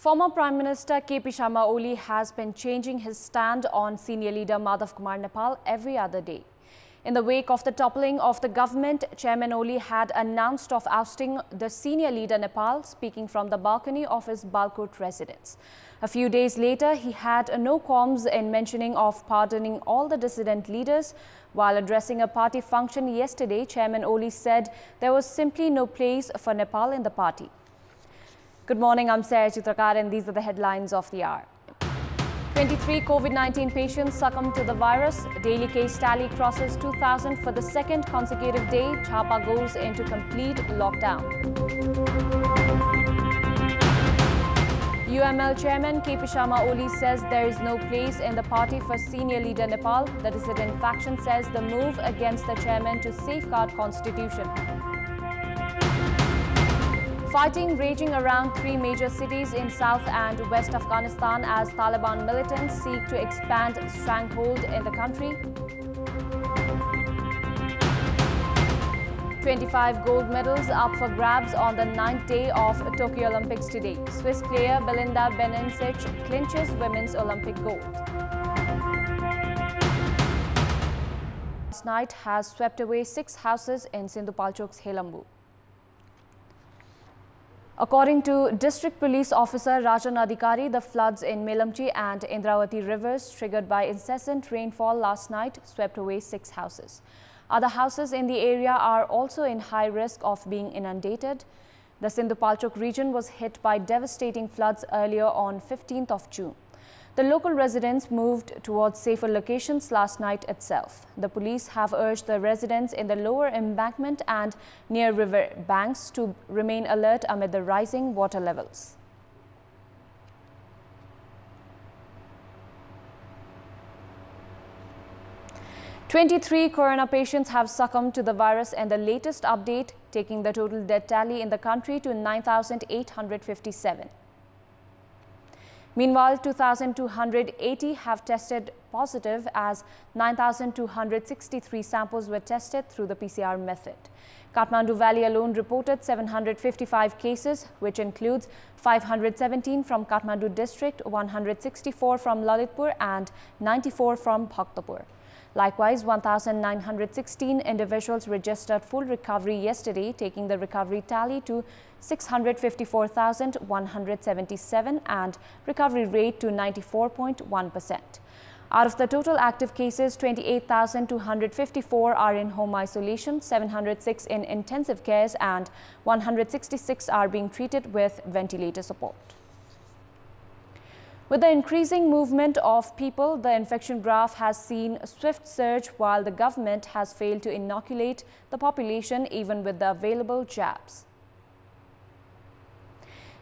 Former Prime Minister KP Sharma Oli has been changing his stand on senior leader Madhav Kumar Nepal every other day. In the wake of the toppling of the government, Chairman Oli had announced of ousting the senior leader Nepal, speaking from the balcony of his Balkot residence. A few days later, he had no qualms in mentioning of pardoning all the dissident leaders. While addressing a party function yesterday, Chairman Oli said there was simply no place for Nepal in the party. Good morning, I'm Sarah Chitrakar and these are the headlines of the hour. 23 COVID-19 patients succumbed to the virus. Daily case tally crosses 2,000 for the second consecutive day. Chhapa goes into complete lockdown. UML Chairman KP Sharma Oli says there is no place in the party for senior leader Nepal. The dissident faction says the move against the chairman to safeguard constitution. Fighting raging around three major cities in South and West Afghanistan as Taliban militants seek to expand stranglehold in the country. 25 gold medals up for grabs on the 9th day of Tokyo Olympics today. Swiss player Belinda Bencic clinches women's Olympic gold. Last night has swept away 6 houses in Sindhupalchok's Helambu. According to District Police Officer Rajan Adhikari, the floods in Melamchi and Indravati rivers triggered by incessant rainfall last night swept away 6 houses. Other houses in the area are also in high risk of being inundated. The Sindhupalchok region was hit by devastating floods earlier on 15th of June. The local residents moved towards safer locations last night itself. The police have urged the residents in the lower embankment and near river banks to remain alert amid the rising water levels. "23 corona patients have succumbed to the virus in the latest update, taking the total death tally in the country to 9,857. Meanwhile, 2,280 have tested positive as 9,263 samples were tested through the PCR method. Kathmandu Valley alone reported 755 cases, which includes 517 from Kathmandu district, 164 from Lalitpur and 94 from Bhaktapur. Likewise, 1,916 individuals registered full recovery yesterday, taking the recovery tally to 654,177 and recovery rate to 94.1%. Out of the total active cases, 28,254 are in home isolation, 706 in intensive cares and 166 are being treated with ventilator support. With the increasing movement of people, the infection graph has seen a swift surge while the government has failed to inoculate the population even with the available jabs.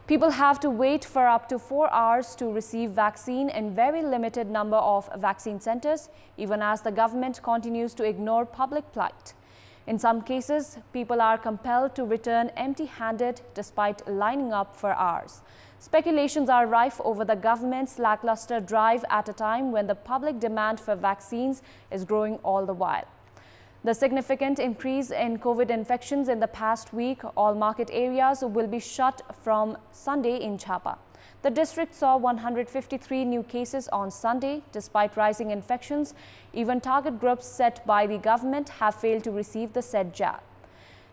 People have to wait for up to 4 hours to receive vaccine in very limited number of vaccine centers, even as the government continues to ignore public plight. In some cases, people are compelled to return empty-handed despite lining up for hours. Speculations are rife over the government's lackluster drive at a time when the public demand for vaccines is growing all the while. The significant increase in COVID infections in the past week, all market areas will be shut from Sunday in Chhapa. The district saw 153 new cases on Sunday. Despite rising infections, even target groups set by the government have failed to receive the said jab.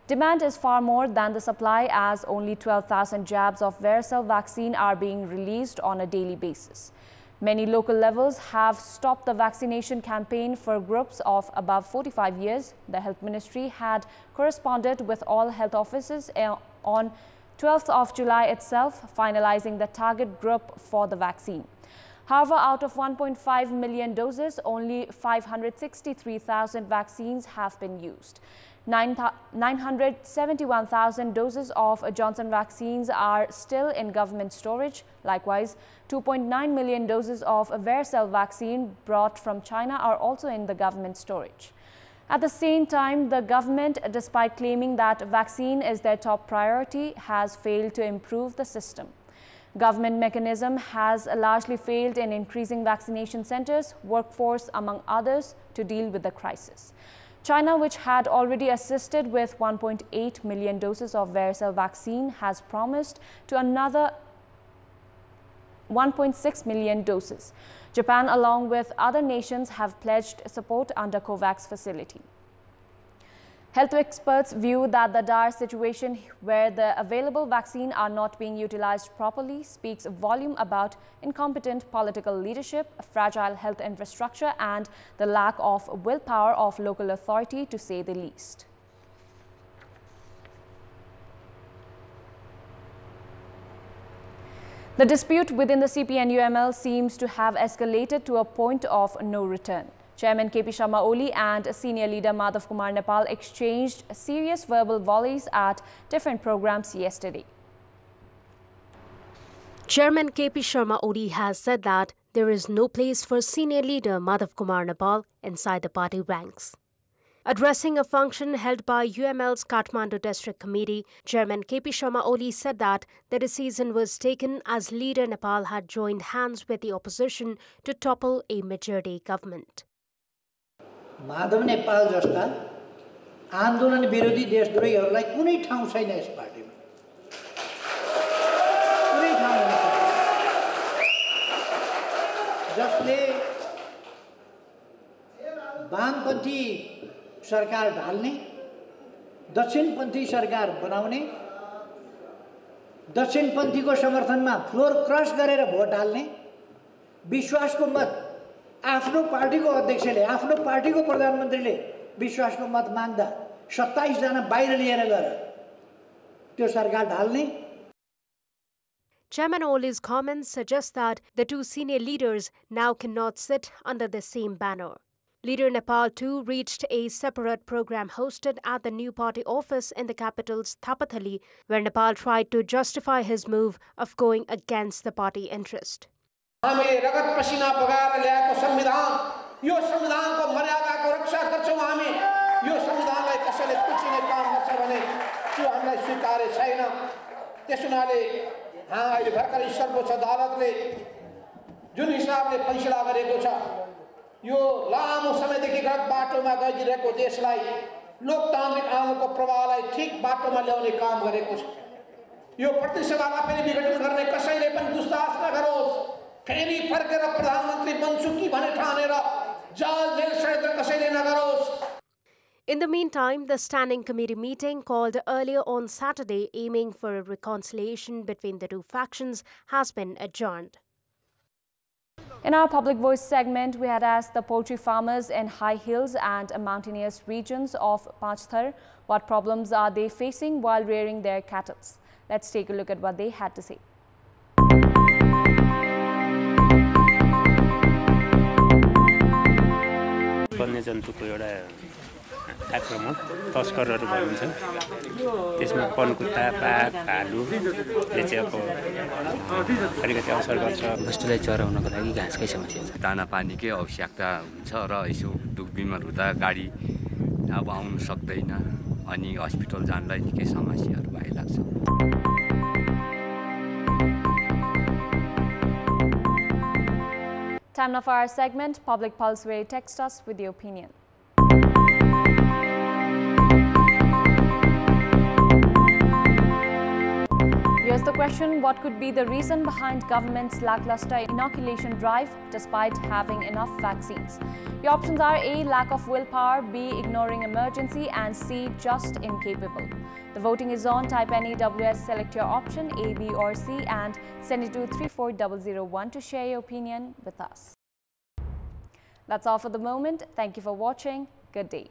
Demand is far more than the supply, as only 12,000 jabs of varicella vaccine are being released on a daily basis. Many local levels have stopped the vaccination campaign for groups of above 45 years. The Health Ministry had corresponded with all health offices on 12th of July itself, finalizing the target group for the vaccine. However, out of 1.5 million doses, only 563,000 vaccines have been used. 971,000 doses of Johnson vaccines are still in government storage. Likewise, 2.9 million doses of varicella vaccine brought from China are also in the government storage. At the same time, the government, despite claiming that vaccine is their top priority, has failed to improve the system. Government mechanism has largely failed in increasing vaccination centers, workforce, among others, to deal with the crisis. China, which had already assisted with 1.8 million doses of varicella vaccine, has promised to another 1.6 million doses. Japan, along with other nations, have pledged support under COVAX facility. Health experts view that the dire situation where the available vaccine are not being utilized properly speaks a volume about incompetent political leadership, fragile health infrastructure, and the lack of willpower of local authority, to say the least. The dispute within the CPNUML seems to have escalated to a point of no return. Chairman KP Sharma Oli and senior leader Madhav Kumar Nepal exchanged serious verbal volleys at different programs yesterday. Chairman KP Sharma Oli has said that there is no place for senior leader Madhav Kumar Nepal inside the party ranks. Addressing a function held by UML's Kathmandu District Committee, Chairman KP Sharma Oli said that the decision was taken as leader Nepal had joined hands with the opposition to topple a majority government. Madhav Nepal जस्ता आन्दोलन विरोधी देशद्रोहीहरूलाई कुनै ठाउँ छैन yes पार्टीमा कुनै ठाउँ छैन जसले वामपन्थी सरकार ढाल्ने दक्षिणपन्थी सरकार बनाउने दक्षिणपन्थीको समर्थनमा फ्लोर क्रस गरेर भोट हाल्ने विश्वासको मत आफ्नो पार्टीको अध्यक्षले आफ्नो पार्टीको प्रधानमन्त्रीले विश्वासको मत माग्दा 27 जना बाहिर लिएर गएर त्यो सरकार ढाल्ने. Chairman Oli's comments suggest that the two senior leaders now cannot sit under the same banner. Leader Nepal too reached a separate program hosted at the new party office in the capital's Thapathali, where Nepal tried to justify his move of going against the party interest. हामीले रगत पसिना बगाएर ल्याएको संविधान यो संविधानको मर्यादाको रक्षा गर्छौं हामी यो संविधानलाई कसैले कुचिने काम गर्छ भने त्यो हामीलाई स्वीकार्य छैन त्यसुनाले अहिले भर्खरै सर्वोच्च अदालतले जुन हिसाबले फैसला गरेको छ यो लामो समयदेखि गलत बाटोमा गइरहेको देशलाई लोकतान्त्रिक आन्दोलनको प्रवाहलाई ठीक बाटोमा ल्याउने काम गरेको छ यो प्रतिस्पर्धालाई फेरि विघटन गर्ने कसैले पनि दुस्साहस नगरोस् फेरि फर्केर प्रधानमन्त्री बन्छु कि भने ठानेर जाल जेल षड्यन्त्र कसैले नगरोस्. In the meantime, the Standing Committee meeting called earlier on Saturday aiming for a reconciliation between the two factions has been adjourned. In our Public Voice segment, we had asked the poultry farmers in high hills and mountainous regions of Panchthar what problems are they facing while rearing their cattle. Let's take a look at what they had to say. वन्यजन्तुको एउटा आक्रमण तस्करहरू भनिन्छ त्यसमा पनकुत्ता बाघ भालुले चाहिँ अब अलिकति असर गर्छ वस्तुलाई चराउनको लागि घाँसकै समस्या छ दाना पानीकै आवश्यकता हुन्छ र यसो दुख बिमार हुँदा गाडी अब आउन सक्दैन अनि हस्पिटल जानलाई निकै समस्याहरू भइलाग्छ. Time now for our segment, Public Pulse, where you text us with your opinion. Here's the question: what could be the reason behind government's lackluster inoculation drive despite having enough vaccines? Your options are A, lack of willpower, B, ignoring emergency, and C, just incapable. The voting is on. Type any WS, select your option A, B or C and send it to 34001 to share your opinion with us. That's all for the moment. Thank you for watching. Good day.